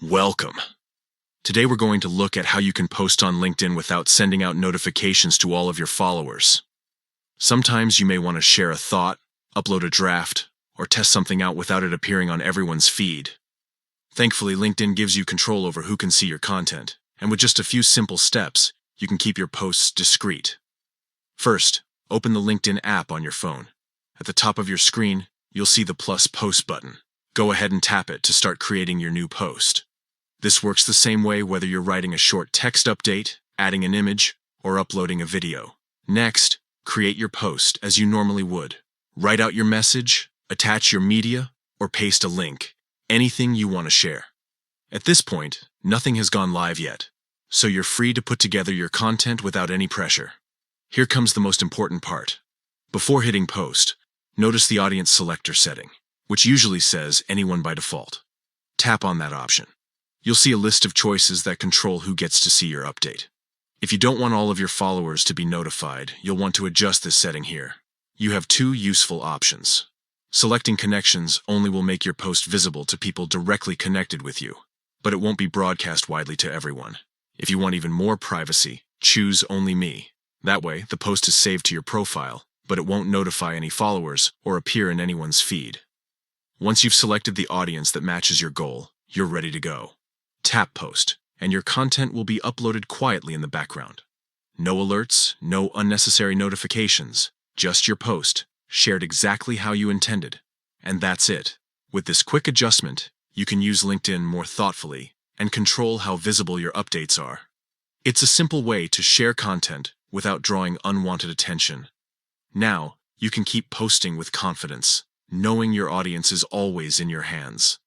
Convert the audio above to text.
Welcome. Today we're going to look at how you can post on LinkedIn without sending out notifications to all of your followers. Sometimes you may want to share a thought, upload a draft, or test something out without it appearing on everyone's feed. Thankfully, LinkedIn gives you control over who can see your content, and with just a few simple steps, you can keep your posts discreet. First, open the LinkedIn app on your phone. At the top of your screen, you'll see the plus post button. Go ahead and tap it to start creating your new post. This works the same way whether you're writing a short text update, adding an image, or uploading a video. Next, create your post as you normally would. Write out your message, attach your media, or paste a link. Anything you want to share. At this point, nothing has gone live yet, so you're free to put together your content without any pressure. Here comes the most important part. Before hitting post, notice the audience selector setting, which usually says anyone by default. Tap on that option. You'll see a list of choices that control who gets to see your update. If you don't want all of your followers to be notified, you'll want to adjust this setting here. You have two useful options. Selecting connections only will make your post visible to people directly connected with you, but it won't be broadcast widely to everyone. If you want even more privacy, choose Only Me. That way, the post is saved to your profile, but it won't notify any followers or appear in anyone's feed. Once you've selected the audience that matches your goal, you're ready to go. Tap post, and your content will be uploaded quietly in the background. No alerts, no unnecessary notifications, just your post, shared exactly how you intended. And that's it. With this quick adjustment, you can use LinkedIn more thoughtfully and control how visible your updates are. It's a simple way to share content without drawing unwanted attention. Now, you can keep posting with confidence, knowing your audience is always in your hands.